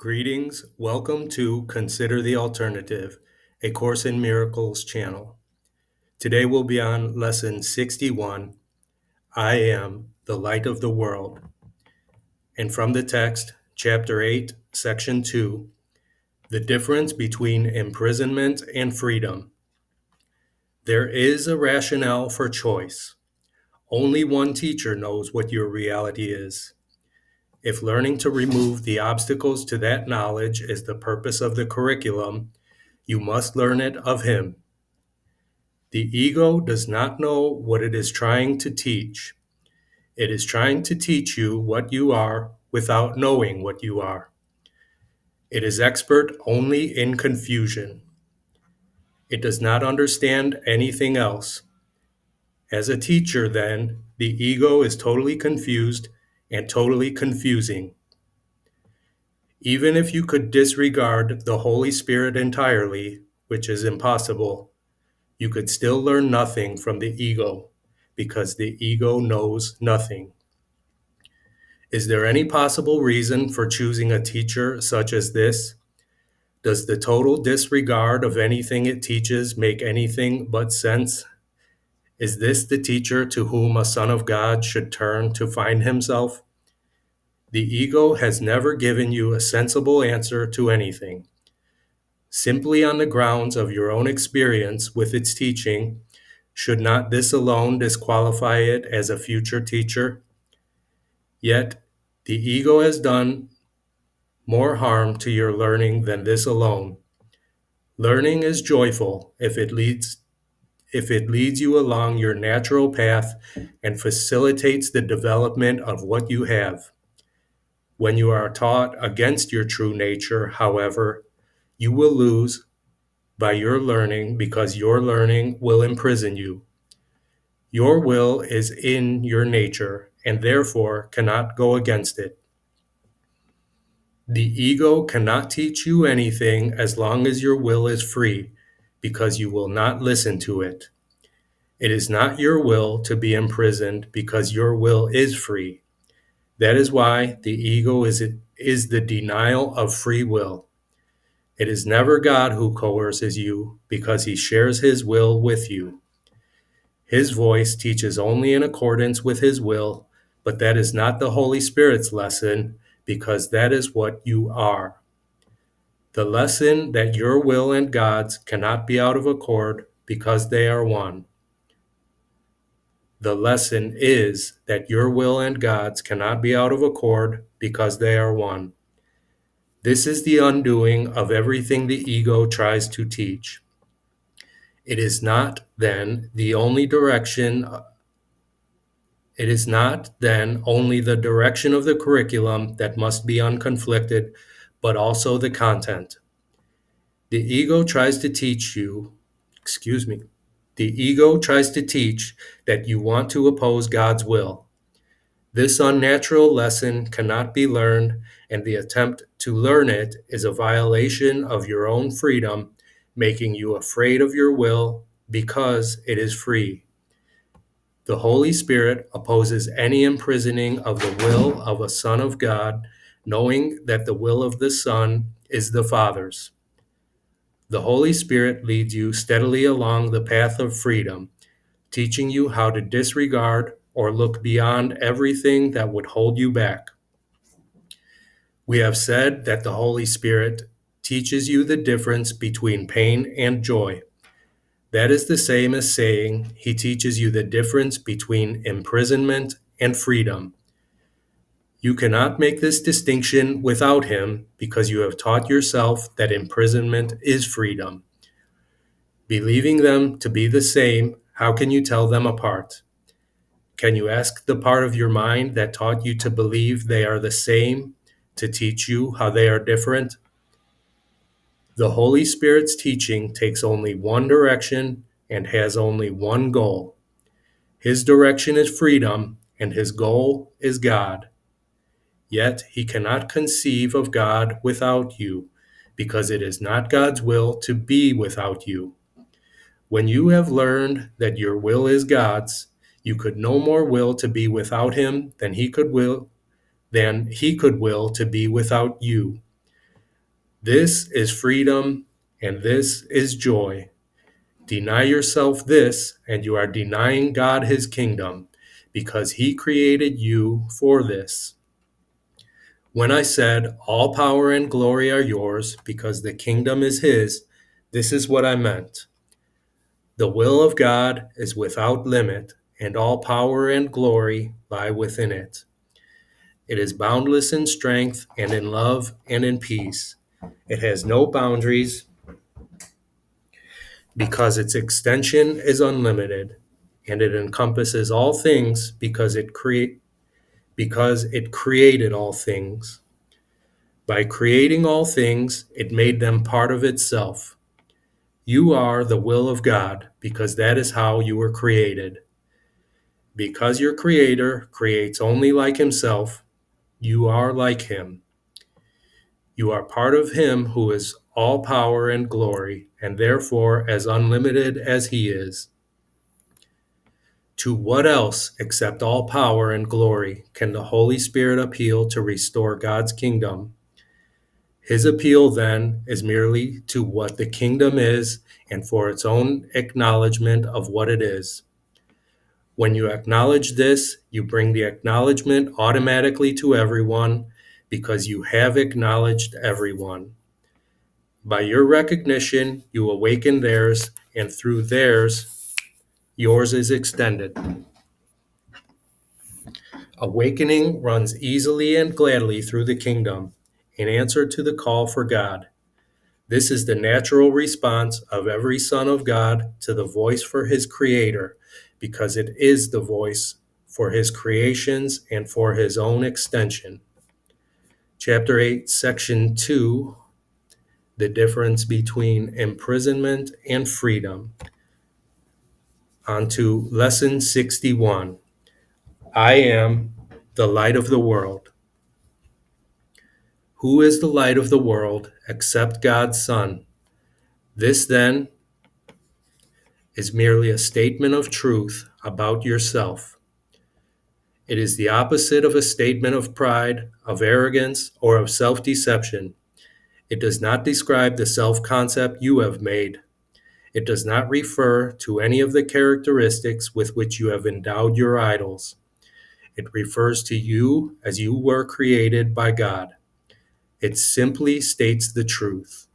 Greetings. Welcome to Consider the Alternative, a Course in Miracles channel. Today we'll be on Lesson 61, I Am the Light of the World. And from the text, Chapter 8, Section 2, The Difference Between Imprisonment and Freedom. There is a rationale for choice. Only one teacher knows what your reality is. If learning to remove the obstacles to that knowledge is the purpose of the curriculum, you must learn it of him. The ego does not know what it is trying to teach. It is trying to teach you what you are without knowing what you are. It is expert only in confusion. It does not understand anything else. As a teacher, then, the ego is totally confused and totally confusing. Even if you could disregard the Holy Spirit entirely, which is impossible, you could still learn nothing from the ego, because the ego knows nothing. Is there any possible reason for choosing a teacher such as this? Does the total disregard of anything it teaches make anything but sense? Is this the teacher to whom a son of God should turn to find himself? The ego has never given you a sensible answer to anything. Simply on the grounds of your own experience with its teaching, should not this alone disqualify it as a future teacher? Yet, the ego has done more harm to your learning than this alone. Learning is joyful if it leads you along your natural path and facilitates the development of what you have. When you are taught against your true nature, however, you will lose by your learning because your learning will imprison you. Your will is in your nature and therefore cannot go against it. The ego cannot teach you anything as long as your will is free, because you will not listen to it. It is not your will to be imprisoned because your will is free. That is why the ego is the denial of free will. It is never God who coerces you because he shares his will with you. His voice teaches only in accordance with his will, but that is not the Holy Spirit's lesson, because that is what you are. The lesson that your will and God's cannot be out of accord because they are one. The lesson is that your will and God's cannot be out of accord because they are one. This is the undoing of everything the ego tries to teach. It is not then only the direction of the curriculum that must be unconflicted, but also the content. The ego tries to teach that you want to oppose God's will. This unnatural lesson cannot be learned, and the attempt to learn it is a violation of your own freedom, making you afraid of your will because it is free. The Holy Spirit opposes any imprisoning of the will of a Son of God, knowing that the will of the Son is the Father's. The Holy Spirit leads you steadily along the path of freedom, teaching you how to disregard or look beyond everything that would hold you back. We have said that the Holy Spirit teaches you the difference between pain and joy. That is the same as saying he teaches you the difference between imprisonment and freedom. You cannot make this distinction without him because you have taught yourself that imprisonment is freedom. Believing them to be the same, how can you tell them apart? Can you ask the part of your mind that taught you to believe they are the same to teach you how they are different? The Holy Spirit's teaching takes only one direction and has only one goal. His direction is freedom, and his goal is God. Yet he cannot conceive of God without you, because it is not God's will to be without you. When you have learned that your will is God's, you could no more will to be without him than he could will to be without you. This is freedom, and this is joy. Deny yourself this, and you are denying God his kingdom, because he created you for this. When I said, all power and glory are yours, because the kingdom is his, this is what I meant. The will of God is without limit, and all power and glory lie within it. It is boundless in strength and in love and in peace. It has no boundaries because its extension is unlimited, and it encompasses all things because it created all things. By creating all things, it made them part of itself. You are the will of God because that is how you were created. Because your Creator creates only like himself, you are like him. You are part of him who is all power and glory, and therefore as unlimited as he is. To what else, except all power and glory, can the Holy Spirit appeal to restore God's kingdom? His appeal, then, is merely to what the kingdom is and for its own acknowledgement of what it is. When you acknowledge this, you bring the acknowledgement automatically to everyone because you have acknowledged everyone. By your recognition, you awaken theirs, and through theirs, yours is extended. Awakening runs easily and gladly through the kingdom in answer to the call for God. This is the natural response of every son of God to the voice for his Creator, because it is the voice for his creations and for his own extension. Chapter 8, Section 2, the difference between imprisonment and freedom. On to Lesson 61. I am the light of the world. Who is the light of the world except God's Son? This, then, is merely a statement of truth about yourself. It is the opposite of a statement of pride, of arrogance, or of self-deception. It does not describe the self-concept you have made. It does not refer to any of the characteristics with which you have endowed your idols. It refers to you as you were created by God. It simply states the truth.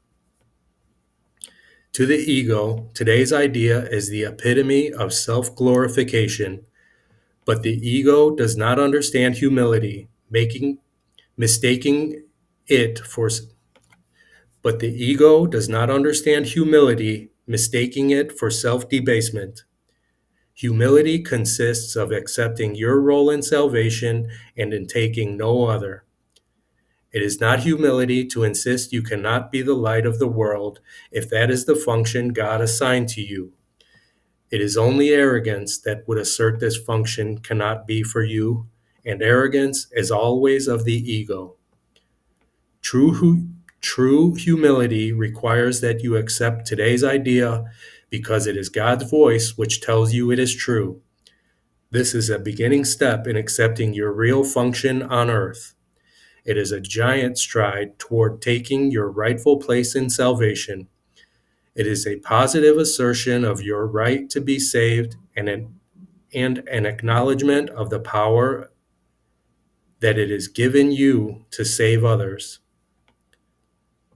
To the ego, today's idea is the epitome of self-glorification, but the ego does not understand humility, mistaking it for but the ego does not understand humility, mistaking it for self-debasement. Humility consists of accepting your role in salvation and in taking no other. It is not humility to insist you cannot be the light of the world if that is the function God assigned to you. It is only arrogance that would assert this function cannot be for you, and arrogance is always of the ego. True humility requires that you accept today's idea because it is God's voice which tells you it is true. This is a beginning step in accepting your real function on earth. It is a giant stride toward taking your rightful place in salvation. It is a positive assertion of your right to be saved and an acknowledgement of the power that it is given you to save others,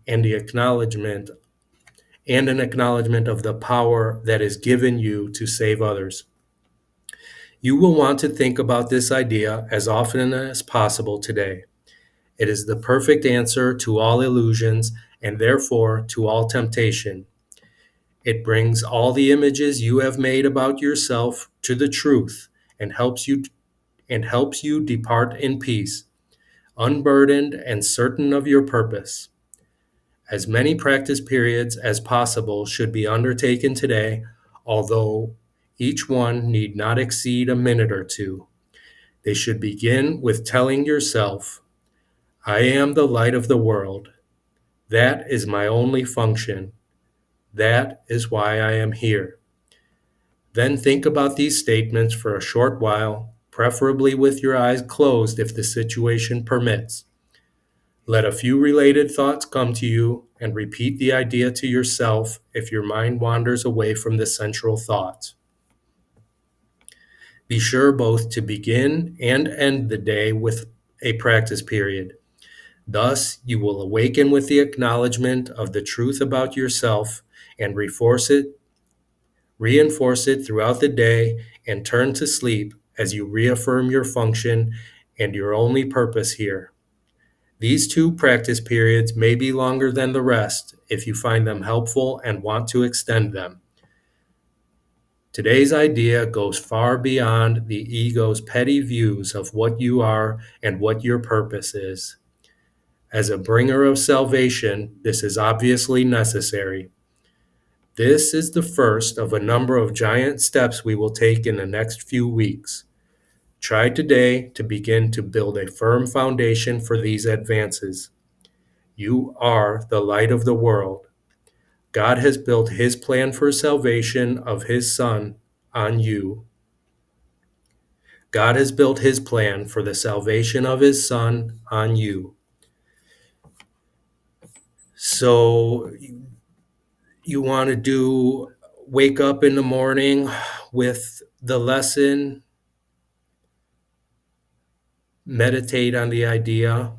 and an acknowledgement of the power that is given you to save others. You will want to think about this idea as often as possible today. It is the perfect answer to all illusions and therefore to all temptation. It brings all the images you have made about yourself to the truth and helps you depart in peace, unburdened and certain of your purpose. As many practice periods as possible should be undertaken today, although each one need not exceed a minute or two. They should begin with telling yourself, I am the light of the world. That is my only function. That is why I am here. Then think about these statements for a short while, preferably with your eyes closed if the situation permits. Let a few related thoughts come to you and repeat the idea to yourself if your mind wanders away from the central thought. Be sure both to begin and end the day with a practice period. Thus, you will awaken with the acknowledgement of the truth about yourself and reinforce it throughout the day, and turn to sleep as you reaffirm your function and your only purpose here. These 2 practice periods may be longer than the rest if you find them helpful and want to extend them. Today's idea goes far beyond the ego's petty views of what you are and what your purpose is. As a bringer of salvation, this is obviously necessary. This is the first of a number of giant steps we will take in the next few weeks. Try today to begin to build a firm foundation for these advances. You are the light of the world. God has built his plan for salvation of his Son on you. God has built his plan for the salvation of his Son on you. So you want to wake up in the morning with the lesson, meditate on the idea,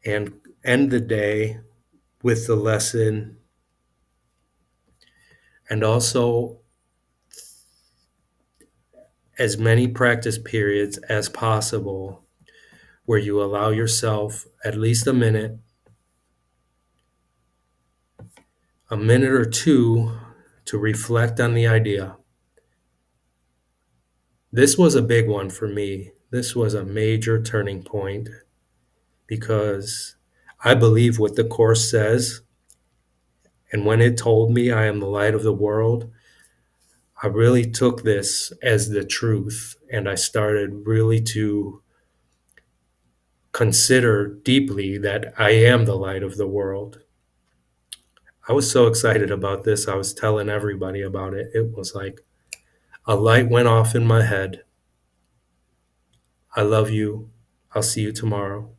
and end the day with the lesson, and also as many practice periods as possible where you allow yourself at least a minute or two to reflect on the idea. This was a big one for me. This was a major turning point because I believe what the Course says. And when it told me I am the light of the world, I really took this as the truth, and I started really to consider deeply that I am the light of the world. I was so excited about this. I was telling everybody about it. It was like a light went off in my head. I love you. I'll see you tomorrow.